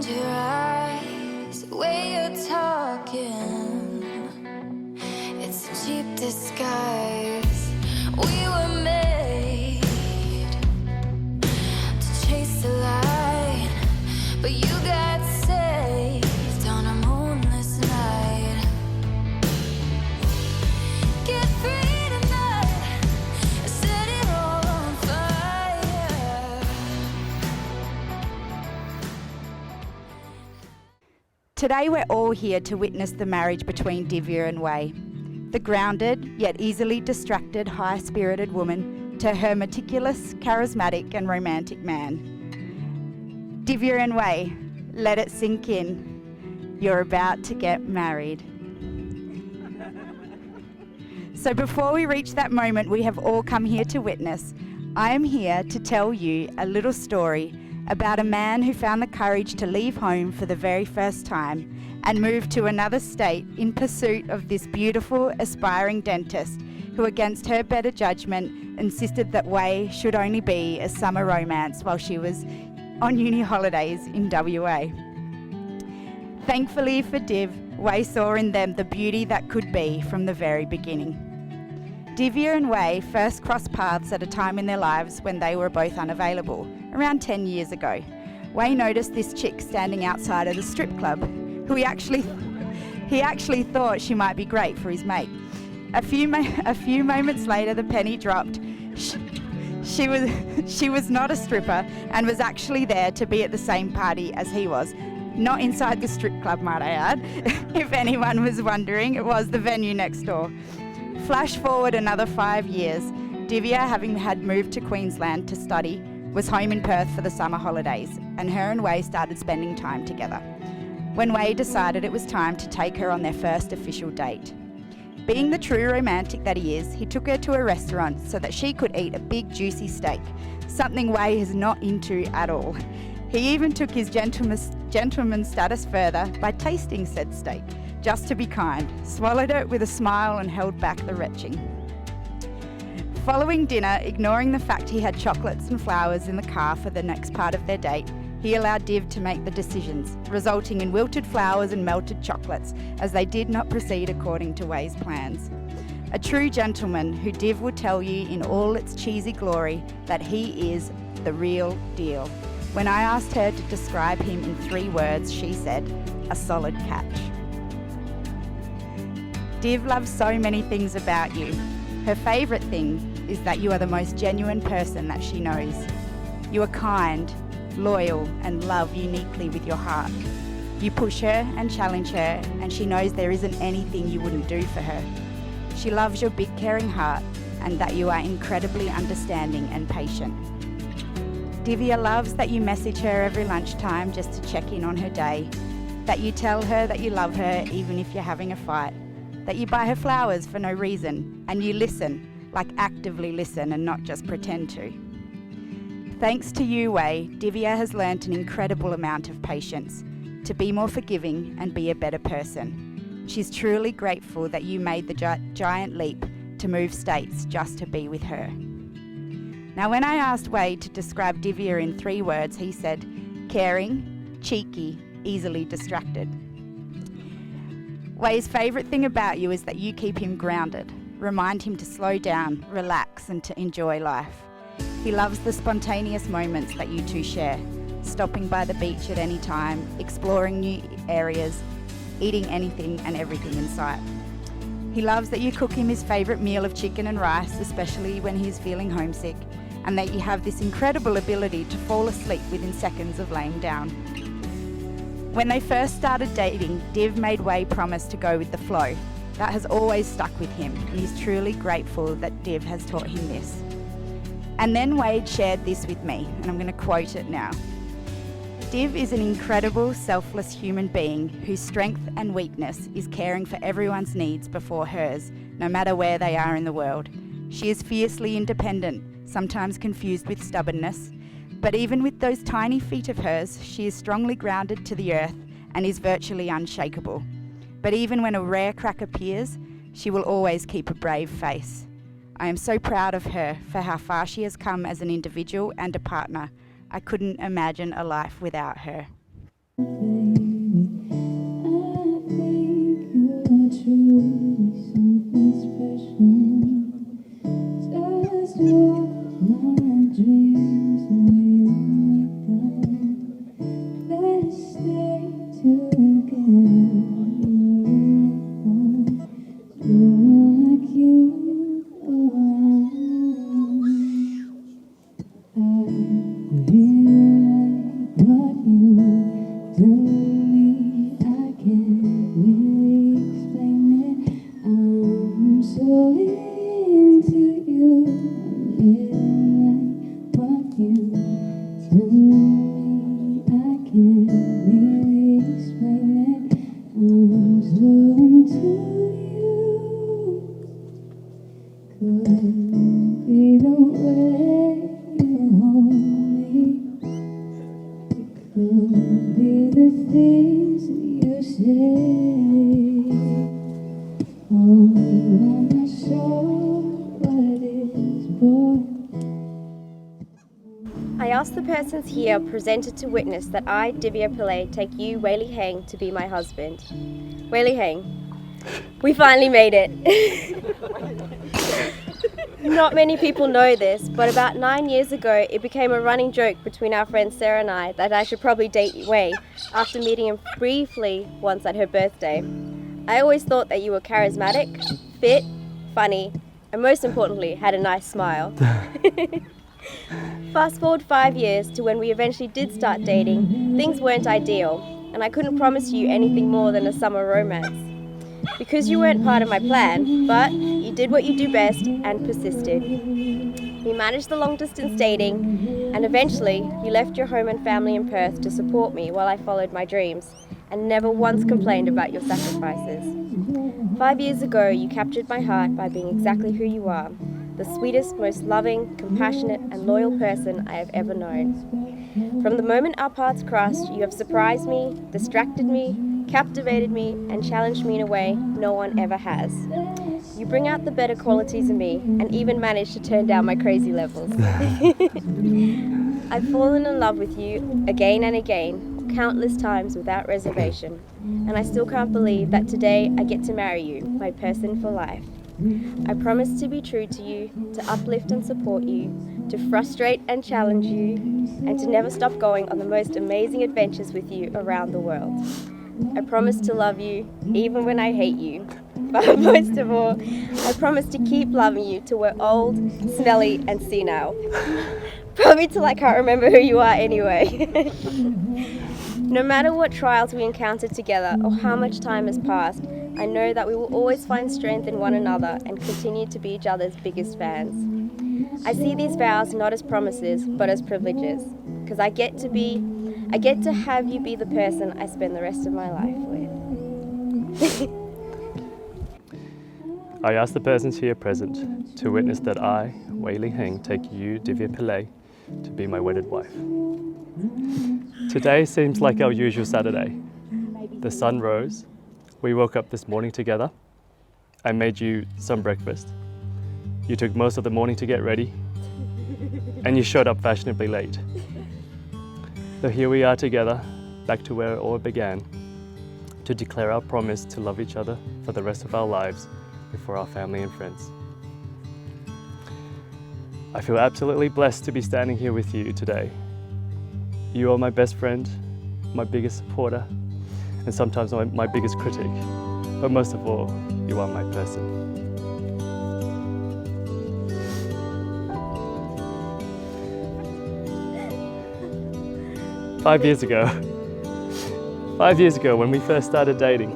your eyes, the way you're talking, it's a cheap disguise. We were made to chase the light, but you got saved on a moonless night. Get free tonight, set it all on fire. Today we're all here to witness the marriage between Div Wei and Wei, the grounded yet easily distracted, high-spirited woman to her meticulous, charismatic and romantic man. Div Wei and Wei, let it sink in. You're about to get married. So before we reach that moment we have all come here to witness, I am here to tell you a little story about a man who found the courage to leave home for the very first time and move to another state in pursuit of this beautiful, aspiring dentist who, against her better judgment, insisted that Wei should only be a summer romance while she was on uni holidays in WA. Thankfully for Div, Wei saw in them the beauty that could be from the very beginning. Div and Wei first crossed paths at a time in their lives when they were both unavailable, around 10 years ago. Wei noticed this chick standing outside of the strip club, who he actually thought she might be great for his mate. A few moments later, the penny dropped. She was not a stripper and was actually there to be at the same party as he was. Not inside the strip club, might I add. If anyone was wondering, it was the venue next door. Flash forward another 5 years, Divya, having had moved to Queensland to study, was home in Perth for the summer holidays, and her and Wei started spending time together. When Wei decided it was time to take her on their first official date. Being the true romantic that he is, he took her to a restaurant so that she could eat a big juicy steak, something Wei is not into at all. He even took his gentleman status further by tasting said steak, just to be kind, swallowed it with a smile and held back the retching. Following dinner, ignoring the fact he had chocolates and flowers in the car for the next part of their date, he allowed Div to make the decisions, resulting in wilted flowers and melted chocolates, as they did not proceed according to Wei's plans. A true gentleman who Div would tell you in all its cheesy glory that he is the real deal. When I asked her to describe him in 3 words, she said, a solid catch. Div loves so many things about you. Her favourite thing is that you are the most genuine person that she knows. You are kind, loyal and love uniquely with your heart. You push her and challenge her, and she knows there isn't anything you wouldn't do for her. She loves your big caring heart and that you are incredibly understanding and patient. Divya loves that you message her every lunchtime just to check in on her day, that you tell her that you love her even if you're having a fight, that you buy her flowers for no reason, and you listen, like actively listen and not just pretend to. Thanks to you, Wei, Divya has learnt an incredible amount of patience, to be more forgiving and be a better person. She's truly grateful that you made the giant leap to move states just to be with her. Now, when I asked Wei to describe Divya in 3 words, he said, caring, cheeky, easily distracted. Wei's favourite thing about you is that you keep him grounded, remind him to slow down, relax and to enjoy life. He loves the spontaneous moments that you two share, stopping by the beach at any time, exploring new areas, eating anything and everything in sight. He loves that you cook him his favourite meal of chicken and rice, especially when he's feeling homesick, and that you have this incredible ability to fall asleep within seconds of laying down. When they first started dating, Div made Wei promise to go with the flow. That has always stuck with him, and he's truly grateful that Div has taught him this. And then Wade shared this with me, and I'm going to quote it now. Div is an incredible, selfless human being whose strength and weakness is caring for everyone's needs before hers, no matter where they are in the world. She is fiercely independent, sometimes confused with stubbornness, but even with those tiny feet of hers, she is strongly grounded to the earth and is virtually unshakable. But even when a rare crack appears, she will always keep a brave face. I am so proud of her for how far she has come as an individual and a partner. I couldn't imagine a life without her. I ask the persons here presented to witness that I, Div Wei, take you, Wei Heng, to be my husband. Wei Heng, we finally made it. Not many people know this, but about 9 years ago it became a running joke between our friend Sarah and I that I should probably date Wei after meeting him briefly once at her birthday. I always thought that you were charismatic, fit, funny, and most importantly, had a nice smile. Fast forward 5 years to when we eventually did start dating, things weren't ideal, and I couldn't promise you anything more than a summer romance. Because you weren't part of my plan, but you did what you do best and persisted. We managed the long distance dating, and eventually you left your home and family in Perth to support me while I followed my dreams, and never once complained about your sacrifices. 5 years ago, you captured my heart by being exactly who you are, the sweetest, most loving, compassionate, and loyal person I have ever known. From the moment our paths crossed, you have surprised me, distracted me, captivated me, and challenged me in a way no one ever has. You bring out the better qualities in me, and even manage to turn down my crazy levels. I've fallen in love with you again and again, countless times without reservation, and I still can't believe that today I get to marry you, my person for life. I promise to be true to you, to uplift and support you, to frustrate and challenge you, and to never stop going on the most amazing adventures with you around the world. I promise to love you, even when I hate you. But most of all, I promise to keep loving you till we're old, smelly, and senile. Probably till I can't remember who you are anyway. No matter what trials we encounter together or how much time has passed, I know that we will always find strength in one another and continue to be each other's biggest fans. I see these vows not as promises, but as privileges, because I get to have you be the person I spend the rest of my life with. I ask the persons here present to witness that I, Wei Heng, take you, Div Wei, to be my wedded wife. Today seems like our usual Saturday. The sun rose, we woke up this morning together. I made you some breakfast. You took most of the morning to get ready, and you showed up fashionably late. So here we are together, back to where it all began, to declare our promise to love each other for the rest of our lives before our family and friends. I feel absolutely blessed to be standing here with you today. You are my best friend, my biggest supporter, and sometimes my biggest critic. But most of all, you are my person. Five years ago when we first started dating,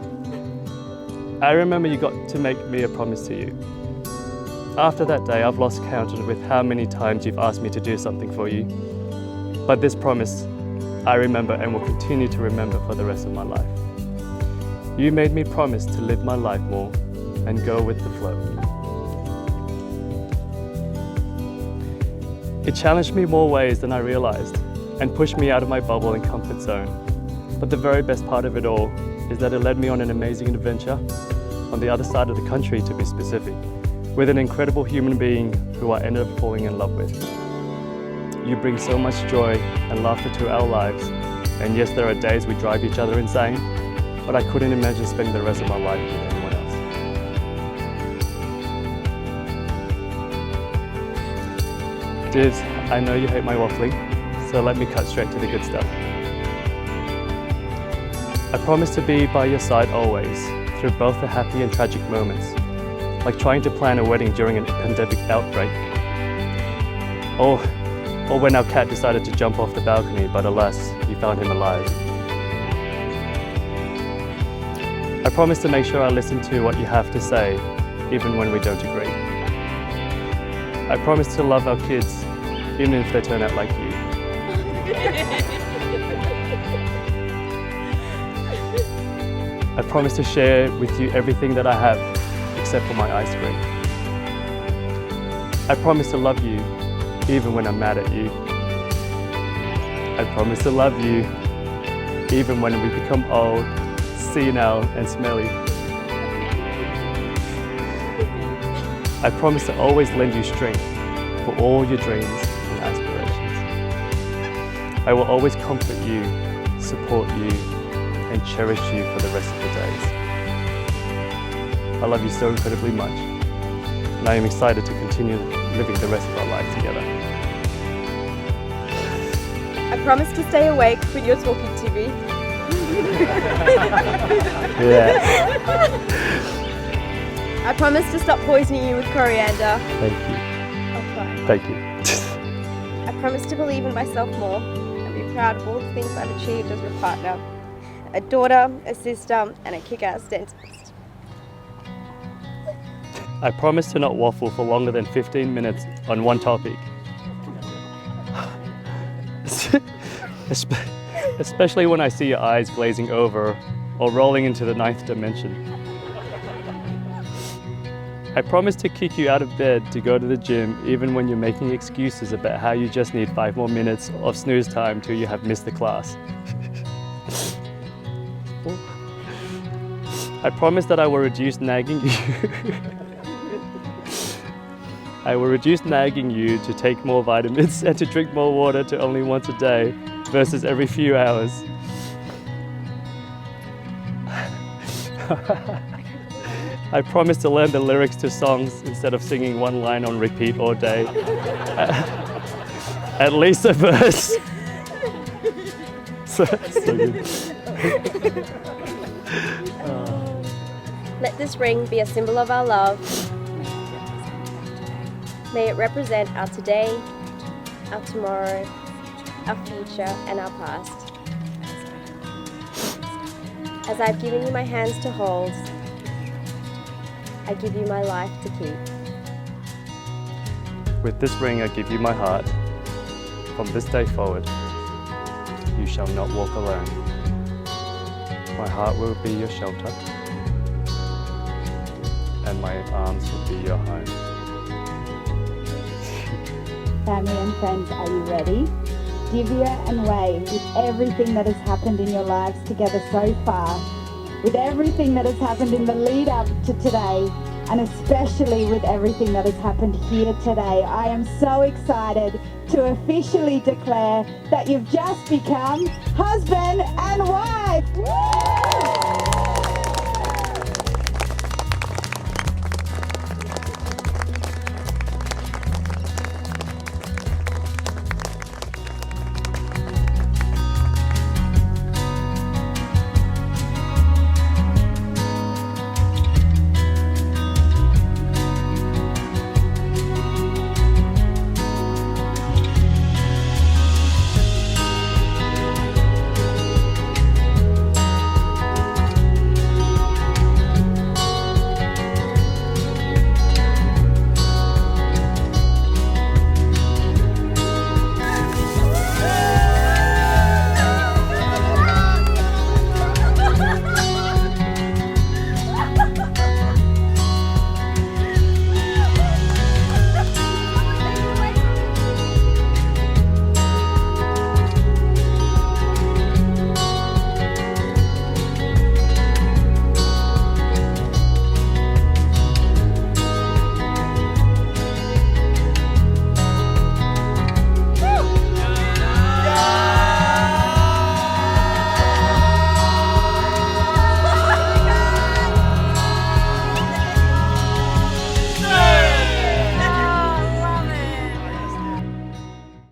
I remember you got to make me a promise to you. After that day, I've lost count with how many times you've asked me to do something for you. But this promise, I remember and will continue to remember for the rest of my life. You made me promise to live my life more and go with the flow. It challenged me more ways than I realized and pushed me out of my bubble and comfort zone. But the very best part of it all is that it led me on an amazing adventure on the other side of the country, to be specific, with an incredible human being who I ended up falling in love with. You bring so much joy and laughter to our lives, And yes, there are days we drive each other insane, but I couldn't imagine spending the rest of my life with anyone else. Divs, I know you hate my waffling, so let me cut straight to the good stuff. I promise to be by your side always, through both the happy and tragic moments, like trying to plan a wedding during a pandemic outbreak, or when our cat decided to jump off the balcony, but alas, you found him alive. I promise to make sure I listen to what you have to say, even when we don't agree. I promise to love our kids, even if they turn out like you. I promise to share with you everything that I have, except for my ice cream. I promise to love you, even when I'm mad at you. I promise to love you, even when we become old, senile, and smelly. I promise to always lend you strength for all your dreams and aspirations. I will always comfort you, support you, and cherish you for the rest of the days. I love you so incredibly much, and I am excited to continue living the rest of our lives together. I promise to stay awake when you're talking to me. Yeah. I promise to stop poisoning you with coriander. Thank you. I'll try. Thank you. I promise to believe in myself more and be proud of all the things I've achieved as your partner. A daughter, a sister, and a kick-ass dentist. I promise to not waffle for longer than 15 minutes on one topic. Especially when I see your eyes glazing over or rolling into the 9th dimension. I promise to kick you out of bed to go to the gym even when you're making excuses about how you just need 5 more minutes of snooze time till you have missed the class. I promise that I will reduce nagging you. I will reduce nagging you to take more vitamins and to drink more water to only once a day versus every few hours. I promise to learn the lyrics to songs instead of singing one line on repeat all day. At least a verse. So good. Let this ring be a symbol of our love. May it represent our today, our tomorrow, our future, and our past. As I've given you my hands to hold, I give you my life to keep. With this ring I give you my heart. From this day forward, you shall not walk alone. My heart will be your shelter, and my arms will be your home. Family and friends, are you ready? Div and Wei, with everything that has happened in your lives together so far, with everything that has happened in the lead up to today, and especially with everything that has happened here today, I am so excited to officially declare that you've just become husband and wife. Woo!